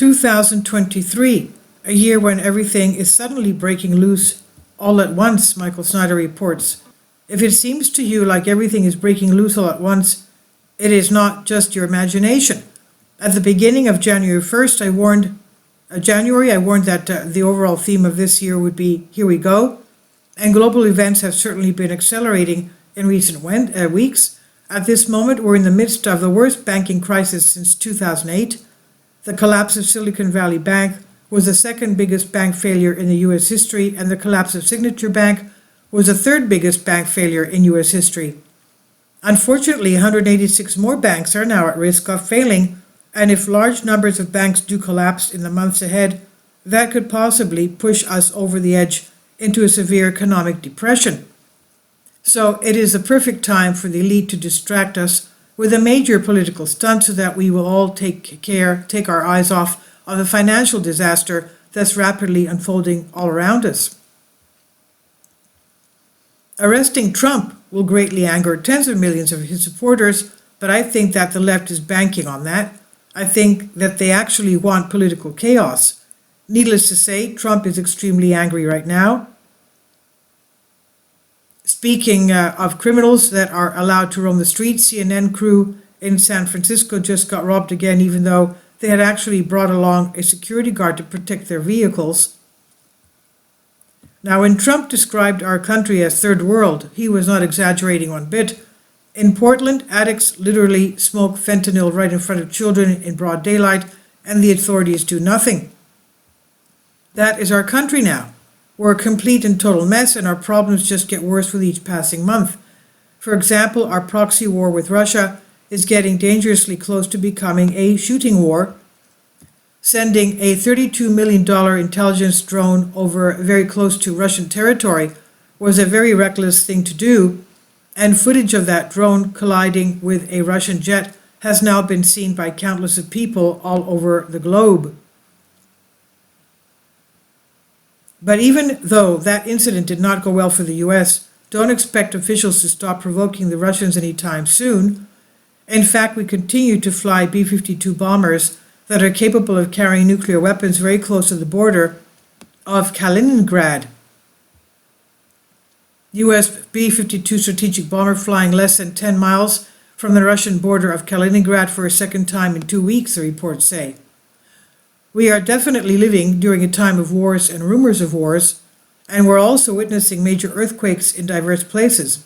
2023, a year when everything is suddenly breaking loose all at once, Michael Snyder reports. If it seems to you like everything is breaking loose all at once, it is not just your imagination. At the beginning of January 1st, I warned that the overall theme of this year would be "Here we go," and global events have certainly been accelerating in recent weeks. At this moment, we're in the midst of the worst banking crisis since 2008. The collapse of Silicon Valley Bank was the second biggest bank failure in the U.S. history, and the collapse of Signature Bank was the third biggest bank failure in U.S. history. Unfortunately, 186 more banks are now at risk of failing, and if large numbers of banks do collapse in the months ahead, that could possibly push us over the edge into a severe economic depression. So it is the perfect time for the elite to distract us with a major political stunt so that we will all take our eyes off of the financial disaster that's rapidly unfolding all around us. Arresting Trump will greatly anger tens of millions of his supporters, but I think that the left is banking on that. I think that they actually want political chaos. Needless to say, Trump is extremely angry right now. Speaking of criminals that are allowed to roam the streets, CNN crew in San Francisco just got robbed again, even though they had actually brought along a security guard to protect their vehicles. Now, when Trump described our country as third world, he was not exaggerating one bit. In Portland, addicts literally smoke fentanyl right in front of children in broad daylight, and the authorities do nothing. That is our country now. We're a complete and total mess, and our problems just get worse with each passing month. For example, our proxy war with Russia is getting dangerously close to becoming a shooting war. Sending a $32 million intelligence drone over very close to Russian territory was a very reckless thing to do, and footage of that drone colliding with a Russian jet has now been seen by countless of people all over the globe. But even though that incident did not go well for the U.S., don't expect officials to stop provoking the Russians anytime soon. In fact, we continue to fly B-52 bombers that are capable of carrying nuclear weapons very close to the border of Kaliningrad. U.S. B-52 strategic bomber flying less than 10 miles from the Russian border of Kaliningrad for a second time in 2 weeks, the reports say. We are definitely living during a time of wars and rumors of wars, and we're also witnessing major earthquakes in diverse places.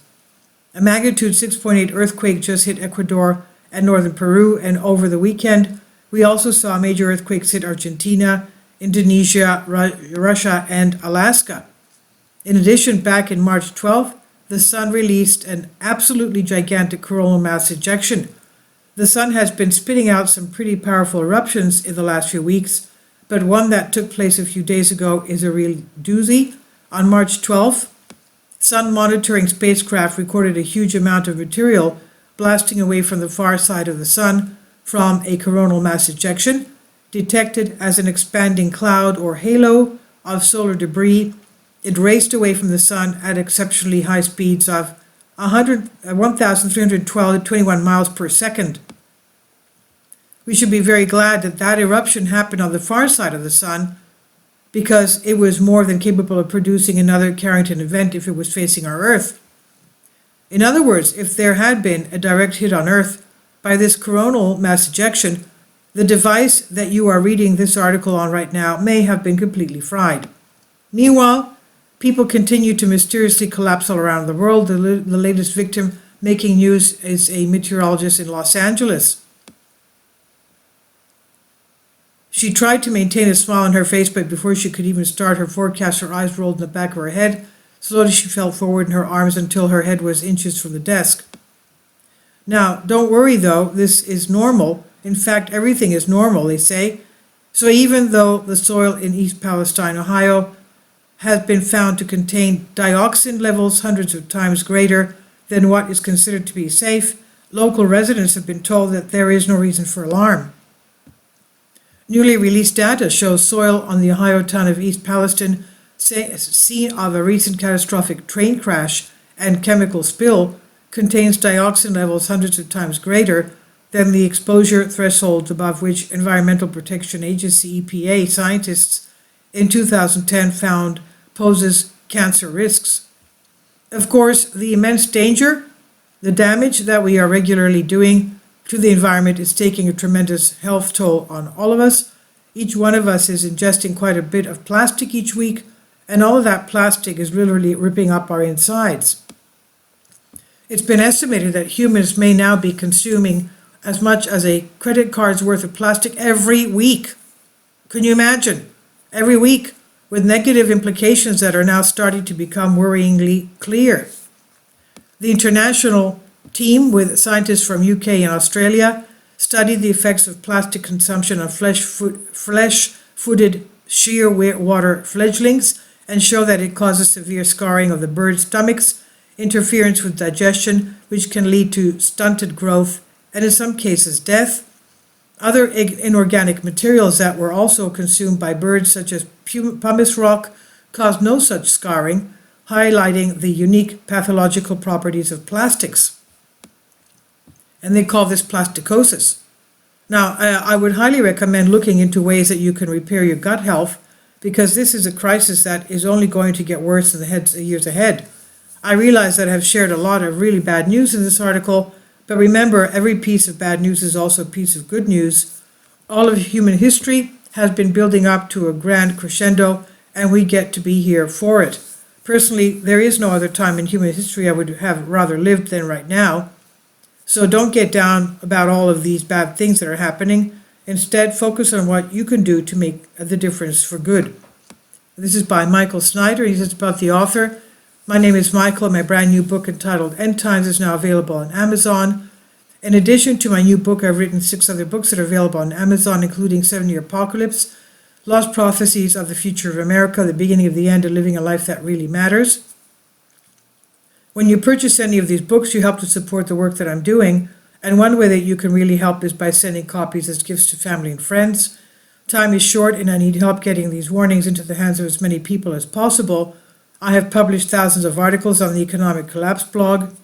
A magnitude 6.8 earthquake just hit Ecuador and northern Peru, and over the weekend, we also saw major earthquakes hit Argentina, Indonesia, Russia, and Alaska. In addition, back in March 12th, the sun released an absolutely gigantic coronal mass ejection. The sun has been spitting out some pretty powerful eruptions in the last few weeks, but one that took place a few days ago is a real doozy. On March 12th, sun monitoring spacecraft recorded a huge amount of material blasting away from the far side of the sun from a coronal mass ejection, detected as an expanding cloud or halo of solar debris. It raced away from the sun at exceptionally high speeds of 1,321 miles per second. We should be very glad that that eruption happened on the far side of the sun, because it was more than capable of producing another Carrington event if it was facing our Earth. In other words, if there had been a direct hit on Earth by this coronal mass ejection, the device that you are reading this article on right now may have been completely fried. Meanwhile, people continue to mysteriously collapse all around the world. The latest victim making news is a meteorologist in Los Angeles. She tried to maintain a smile on her face, but before she could even start her forecast, her eyes rolled in the back of her head. Slowly she fell forward in her arms until her head was inches from the desk. Now, don't worry though, this is normal. In fact, everything is normal, they say. So even though the soil in East Palestine, Ohio, has been found to contain dioxin levels hundreds of times greater than what is considered to be safe, local residents have been told that there is no reason for alarm. Newly released data shows soil on the Ohio town of East Palestine, scene of a recent catastrophic train crash and chemical spill, contains dioxin levels hundreds of times greater than the exposure thresholds above which Environmental Protection Agency EPA scientists in 2010 found poses cancer risks. Of course, the immense danger, the damage that we are regularly doing to the environment is taking a tremendous health toll on all of us. Each one of us is ingesting quite a bit of plastic each week, and all of that plastic is literally ripping up our insides. It's been estimated that humans may now be consuming as much as a credit card's worth of plastic every week. Can you imagine? Every week, with negative implications that are now starting to become worryingly clear. The international team with scientists from UK and Australia studied the effects of plastic consumption on flesh-footed shearwater fledglings and show that it causes severe scarring of the birds' stomachs, interference with digestion, which can lead to stunted growth and in some cases death. Other inorganic materials that were also consumed by birds, such as pumice rock, caused no such scarring, highlighting the unique pathological properties of plastics. And they call this plasticosis. Now, I would highly recommend looking into ways that you can repair your gut health, because this is a crisis that is only going to get worse in the years ahead. I realize that I've shared a lot of really bad news in this article, but remember, every piece of bad news is also a piece of good news. All of human history has been building up to a grand crescendo, and we get to be here for it. Personally, there is no other time in human history I would have rather lived than right now. So don't get down about all of these bad things that are happening. Instead, focus on what you can do to make the difference for good. This is by Michael Snyder. He says about the author. My name is Michael, and my brand new book entitled End Times is now available on Amazon. In addition to my new book, I've written 6 other books that are available on Amazon, including 7-Year Apocalypse, Lost Prophecies of the Future of America, The Beginning of the End, and Living a Life That Really Matters. When you purchase any of these books, you help to support the work that I'm doing, and one way that you can really help is by sending copies as gifts to family and friends. Time is short, and I need help getting these warnings into the hands of as many people as possible. I have published thousands of articles on the Economic Collapse blog,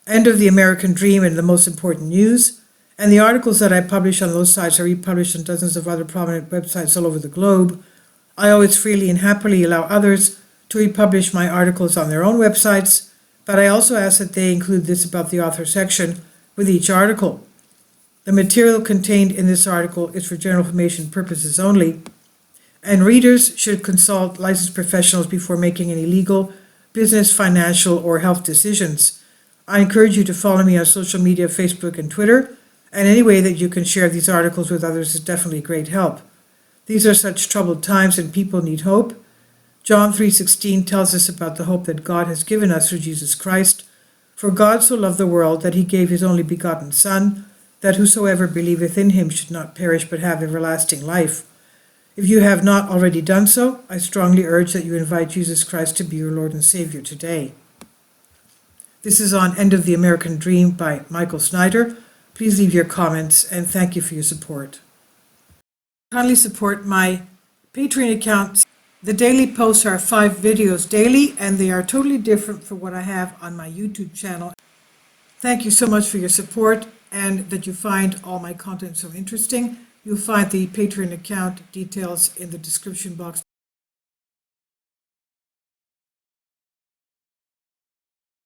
End of the American Dream, and The Most Important News, and the articles that I publish on those sites are republished on dozens of other prominent websites all over the globe. I always freely and happily allow others to republish my articles on their own websites, but I also ask that they include this about the author section with each article. The material contained in this article is for general information purposes only, and readers should consult licensed professionals before making any legal, business, financial, or health decisions. I encourage you to follow me on social media, Facebook and Twitter, and any way that you can share these articles with others is definitely a great help. These are such troubled times and people need hope. John 3:16 tells us about the hope that God has given us through Jesus Christ. For God so loved the world that he gave his only begotten Son, that whosoever believeth in him should not perish but have everlasting life. If you have not already done so, I strongly urge that you invite Jesus Christ to be your Lord and Savior today. This is on End of the American Dream by Michael Snyder. Please leave your comments, and thank you for your support. Kindly support my Patreon account. The daily posts are 5 videos daily, and they are totally different from what I have on my YouTube channel. Thank you so much for your support, and that you find all my content so interesting. You'll find the Patreon account details in the description box.